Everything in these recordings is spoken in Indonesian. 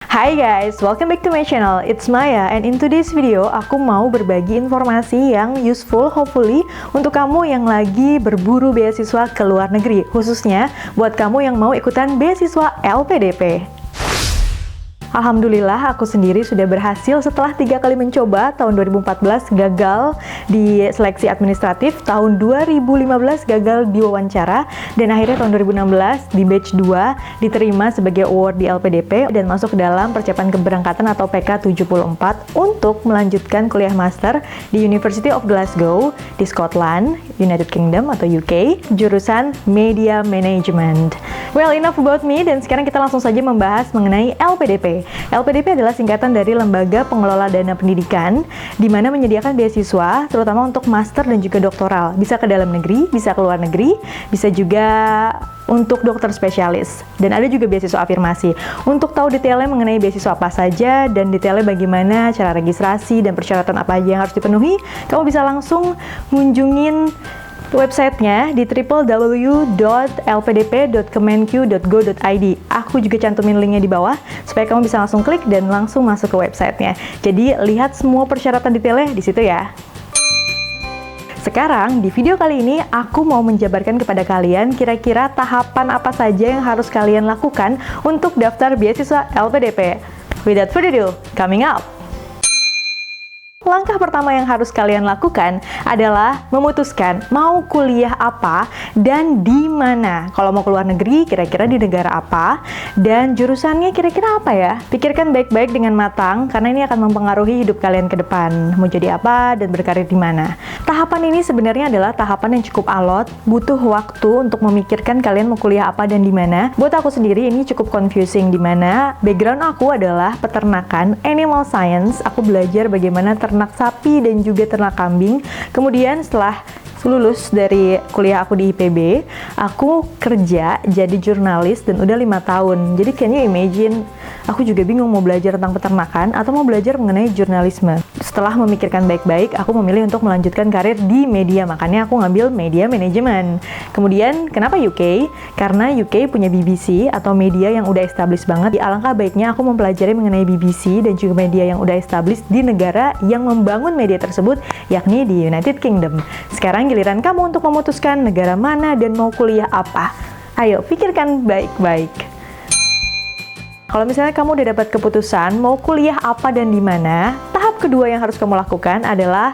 Hi guys, welcome back to my channel. It's Maya, and in today's video aku mau berbagi informasi yang useful hopefully untuk kamu yang lagi berburu beasiswa ke luar negeri, khususnya buat kamu yang mau ikutan beasiswa LPDP. Alhamdulillah aku sendiri sudah berhasil setelah 3 kali mencoba. Tahun 2014 gagal di seleksi administratif, tahun 2015 gagal di wawancara, dan akhirnya tahun 2016 di batch 2 diterima sebagai award di LPDP dan masuk ke dalam persiapan keberangkatan atau PK 74 untuk melanjutkan kuliah master di University of Glasgow di Scotland, United Kingdom atau UK, jurusan Media Management. Well, enough about me, dan sekarang kita langsung saja membahas mengenai LPDP. LPDP adalah singkatan dari Lembaga Pengelola Dana Pendidikan, di mana menyediakan beasiswa, terutama untuk master dan juga doktoral. Bisa ke dalam negeri, bisa ke luar negeri, bisa juga untuk dokter spesialis. Dan ada juga beasiswa afirmasi. Untuk tahu detailnya mengenai beasiswa apa saja, dan detailnya bagaimana cara registrasi dan persyaratan apa aja yang harus dipenuhi, kamu bisa langsung kunjungin websitenya di www.lpdp.kemenq.go.id. Aku juga cantumin linknya di bawah supaya kamu bisa langsung klik dan langsung masuk ke websitenya. Jadi lihat semua persyaratan detailnya di situ ya. Sekarang di video kali ini aku mau menjabarkan kepada kalian kira-kira tahapan apa saja yang harus kalian lakukan untuk daftar beasiswa LPDP. Without further ado, coming up! Langkah pertama yang harus kalian lakukan adalah memutuskan mau kuliah apa dan di mana. Kalau mau keluar negeri, kira-kira di negara apa, dan jurusannya kira-kira apa ya? Pikirkan baik-baik dengan matang, karena ini akan mempengaruhi hidup kalian ke depan. Mau jadi apa dan berkarir di mana. Tahapan ini sebenarnya adalah tahapan yang cukup alot, butuh waktu untuk memikirkan kalian mau kuliah apa dan di mana. Buat aku sendiri ini cukup confusing, di mana background aku adalah peternakan, animal science. Aku belajar bagaimana ternak sapi dan juga ternak kambing. Kemudian setelah lulus dari kuliah aku di IPB, aku kerja jadi jurnalis dan udah 5 tahun. Jadi can you imagine, aku juga bingung mau belajar tentang peternakan atau mau belajar mengenai jurnalisme. Setelah memikirkan baik-baik, aku memilih untuk melanjutkan karir di media, makanya aku ngambil media manajemen. Kemudian kenapa UK? Karena UK punya BBC atau media yang udah established banget. Alangkah baiknya aku mempelajari mengenai BBC dan juga media yang udah established di negara yang membangun media tersebut, yakni di United Kingdom. Sekarang giliran kamu untuk memutuskan negara mana dan mau kuliah apa. Ayo, pikirkan baik-baik. Kalau misalnya kamu udah dapat keputusan mau kuliah apa dan di mana, tahap kedua yang harus kamu lakukan adalah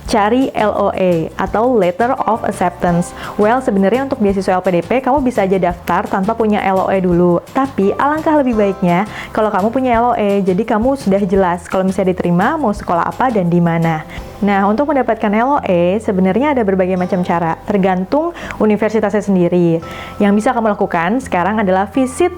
cari LOA atau Letter of Acceptance. Well, sebenarnya untuk beasiswa LPDP kamu bisa aja daftar tanpa punya LOA dulu. Tapi alangkah lebih baiknya kalau kamu punya LOA, jadi kamu sudah jelas kalau misalnya diterima mau sekolah apa dan di mana. Nah, untuk mendapatkan LOA sebenarnya ada berbagai macam cara, tergantung universitasnya sendiri. Yang bisa kamu lakukan sekarang adalah visit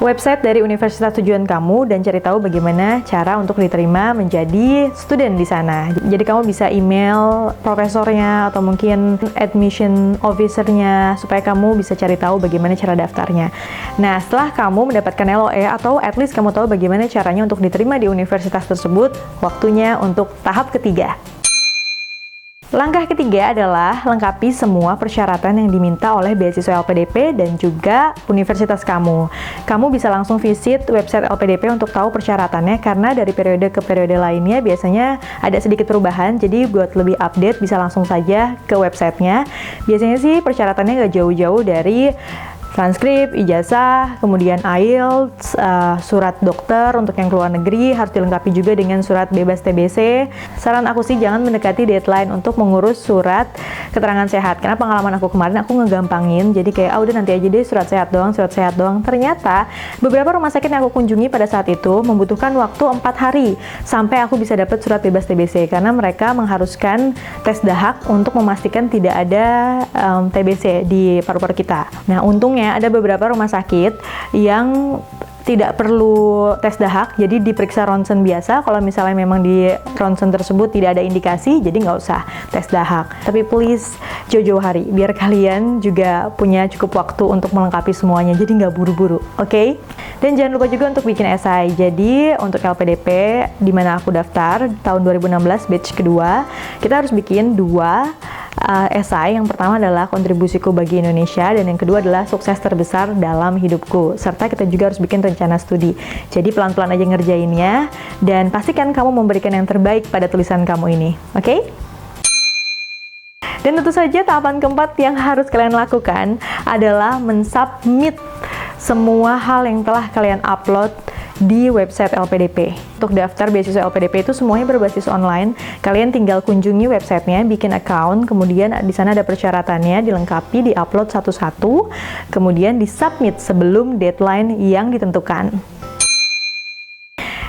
website dari universitas tujuan kamu dan cari tahu bagaimana cara untuk diterima menjadi student di sana. Jadi kamu bisa email profesornya atau mungkin admission officernya supaya kamu bisa cari tahu bagaimana cara daftarnya. Nah, setelah kamu mendapatkan LOA atau at least kamu tahu bagaimana caranya untuk diterima di universitas tersebut, waktunya untuk tahap ketiga. Langkah ketiga adalah lengkapi semua persyaratan yang diminta oleh beasiswa LPDP dan juga universitas kamu. Kamu bisa langsung visit website LPDP untuk tahu persyaratannya, karena dari periode ke periode lainnya biasanya ada sedikit perubahan, jadi buat lebih update bisa langsung saja ke websitenya. Biasanya sih persyaratannya nggak jauh-jauh dari transkrip, ijazah, kemudian IELTS, surat dokter untuk yang keluar negeri, harus dilengkapi juga dengan surat bebas TBC. Saran aku sih jangan mendekati deadline untuk mengurus surat keterangan sehat, karena pengalaman aku kemarin aku ngegampangin, jadi kayak udah nanti aja deh surat sehat doang. Ternyata beberapa rumah sakit yang aku kunjungi pada saat itu membutuhkan waktu 4 hari sampai aku bisa dapat surat bebas TBC, karena mereka mengharuskan tes dahak untuk memastikan tidak ada TBC di paru-paru kita. Nah, untungnya ada beberapa rumah sakit yang tidak perlu tes dahak, jadi diperiksa ronsen biasa. Kalau misalnya memang di ronsen tersebut tidak ada indikasi, jadi nggak usah tes dahak. Tapi please jauh-jauh hari, biar kalian juga punya cukup waktu untuk melengkapi semuanya, jadi nggak buru-buru, oke? Dan jangan lupa juga untuk bikin esai. Jadi untuk LPDP, di mana aku daftar tahun 2016 batch kedua, kita harus bikin 2 esai. Yang pertama adalah kontribusiku bagi Indonesia, dan yang kedua adalah sukses terbesar dalam hidupku. Serta kita juga harus bikin rencana studi. Jadi pelan-pelan aja ngerjainnya, dan pastikan kamu memberikan yang terbaik pada tulisan kamu ini. Oke? Dan tentu saja tahapan keempat yang harus kalian lakukan adalah mensubmit semua hal yang telah kalian upload di website LPDP. Untuk daftar beasiswa LPDP itu semuanya berbasis online. Kalian tinggal kunjungi websitenya, bikin account, kemudian di sana ada persyaratannya, dilengkapi, diupload satu-satu, kemudian disubmit sebelum deadline yang ditentukan.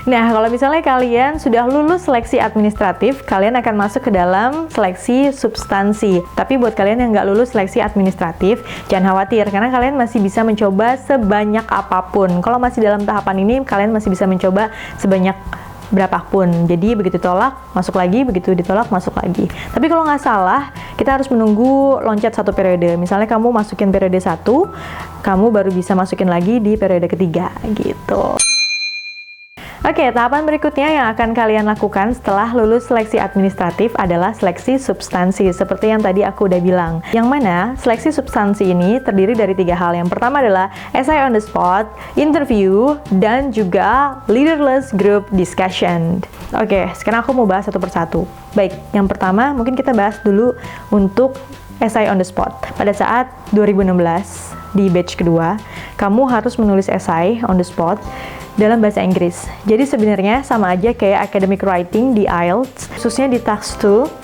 Nah, kalau misalnya kalian sudah lulus seleksi administratif, kalian akan masuk ke dalam seleksi substansi. Tapi buat kalian yang nggak lulus seleksi administratif, jangan khawatir, karena kalian masih bisa mencoba sebanyak apapun. Kalau masih dalam tahapan ini, kalian masih bisa mencoba sebanyak berapapun. Jadi begitu ditolak, masuk lagi, begitu ditolak, masuk lagi. Tapi kalau nggak salah, kita harus menunggu loncat satu periode. Misalnya kamu masukin periode 1, kamu baru bisa masukin lagi di periode ketiga, gitu. Oke, tahapan berikutnya yang akan kalian lakukan setelah lulus seleksi administratif adalah seleksi substansi, seperti yang tadi aku udah bilang. Yang mana seleksi substansi ini terdiri dari 3 hal. Yang pertama adalah essay on the spot, interview, dan juga leaderless group discussion. Oke, sekarang aku mau bahas satu persatu. Baik, yang pertama mungkin kita bahas dulu untuk essay on the spot. Pada saat 2016 di batch kedua, kamu harus menulis essay on the spot dalam bahasa Inggris. Jadi sebenarnya sama aja kayak academic writing di IELTS, khususnya di task 2.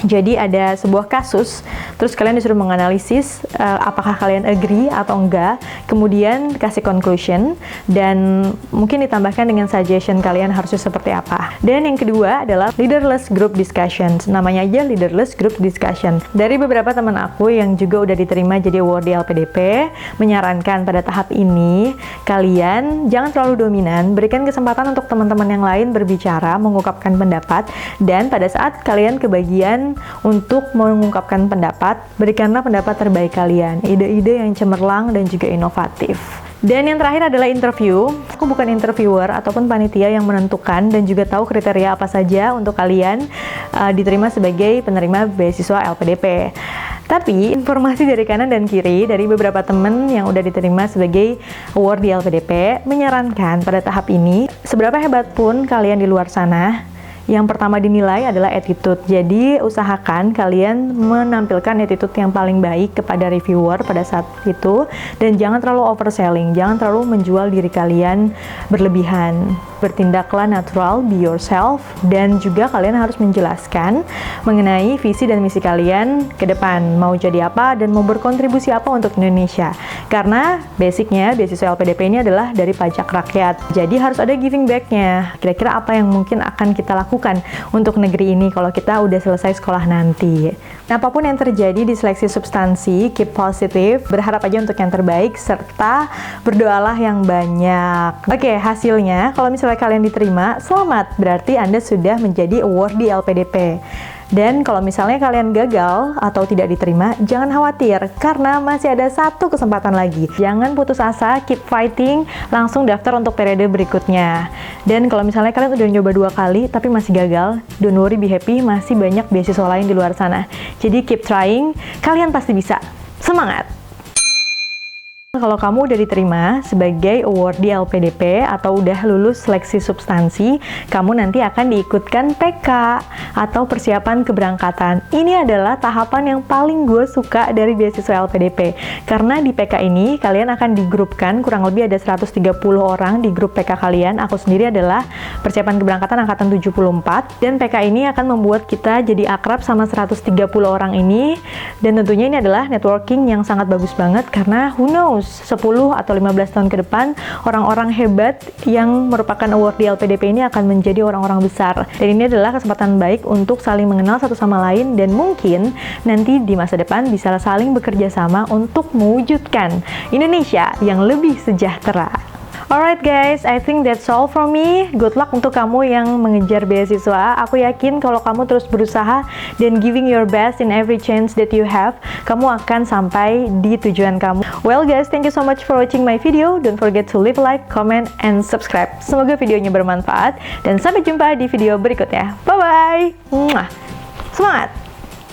Jadi ada sebuah kasus, terus kalian disuruh menganalisis apakah kalian agree atau enggak, kemudian kasih conclusion, dan mungkin ditambahkan dengan suggestion kalian harusnya seperti apa. Dan yang kedua adalah leaderless group discussion. Namanya aja leaderless group discussion. Dari beberapa teman aku yang juga udah diterima jadi award di LPDP, menyarankan pada tahap ini, kalian jangan terlalu dominan, berikan kesempatan untuk teman-teman yang lain berbicara, mengungkapkan pendapat, dan pada saat kalian kebagian untuk mengungkapkan pendapat, berikanlah pendapat terbaik kalian, ide-ide yang cemerlang dan juga inovatif. Dan yang terakhir adalah interview. Aku bukan interviewer ataupun panitia yang menentukan dan juga tahu kriteria apa saja untuk kalian diterima sebagai penerima beasiswa LPDP. Tapi informasi dari kanan dan kiri dari beberapa temen yang udah diterima sebagai award di LPDP menyarankan pada tahap ini, seberapa hebat pun kalian di luar sana, yang pertama dinilai adalah attitude. Jadi usahakan kalian menampilkan attitude yang paling baik kepada reviewer pada saat itu, dan jangan terlalu overselling, jangan terlalu menjual diri kalian berlebihan. Bertindaklah natural, be yourself, dan juga kalian harus menjelaskan mengenai visi dan misi kalian ke depan, mau jadi apa dan mau berkontribusi apa untuk Indonesia. Karena basicnya beasiswa LPDP ini adalah dari pajak rakyat, jadi harus ada giving back-nya. Kira-kira apa yang mungkin akan kita lakukan untuk negeri ini kalau kita udah selesai sekolah nanti. Nah, apapun yang terjadi di seleksi substansi, keep positive, berharap aja untuk yang terbaik, serta berdoalah yang banyak. Oke, hasilnya kalau misalnya kalian diterima, selamat, berarti Anda sudah menjadi award di LPDP. Dan kalau misalnya kalian gagal atau tidak diterima, jangan khawatir, karena masih ada satu kesempatan lagi. Jangan putus asa, keep fighting, langsung daftar untuk periode berikutnya. Dan kalau misalnya kalian udah nyoba 2 kali tapi masih gagal, don't worry, be happy, masih banyak beasiswa lain di luar sana. Jadi keep trying, kalian pasti bisa. Semangat! Kalau kamu udah diterima sebagai award di LPDP atau udah lulus seleksi substansi, kamu nanti akan diikutkan PK atau persiapan keberangkatan. Ini adalah tahapan yang paling gue suka dari beasiswa LPDP, karena di PK ini kalian akan digrupkan, kurang lebih ada 130 orang di grup PK kalian. Aku sendiri adalah persiapan keberangkatan angkatan 74, dan PK ini akan membuat kita jadi akrab sama 130 orang ini, dan tentunya ini adalah networking yang sangat bagus banget, karena who knows, 10 atau 15 tahun ke depan, orang-orang hebat yang merupakan award di LPDP ini akan menjadi orang-orang besar. Dan ini adalah kesempatan baik untuk saling mengenal satu sama lain, dan mungkin nanti di masa depan bisa saling bekerja sama untuk mewujudkan Indonesia yang lebih sejahtera. Alright guys, I think that's all from me. Good luck untuk kamu yang mengejar beasiswa. Aku yakin kalau kamu terus berusaha dan giving your best in every chance that you have, kamu akan sampai di tujuan kamu. Well guys, thank you so much for watching my video. Don't forget to leave a like, comment, and subscribe. Semoga videonya bermanfaat, dan sampai jumpa di video berikutnya. Bye-bye! Semangat!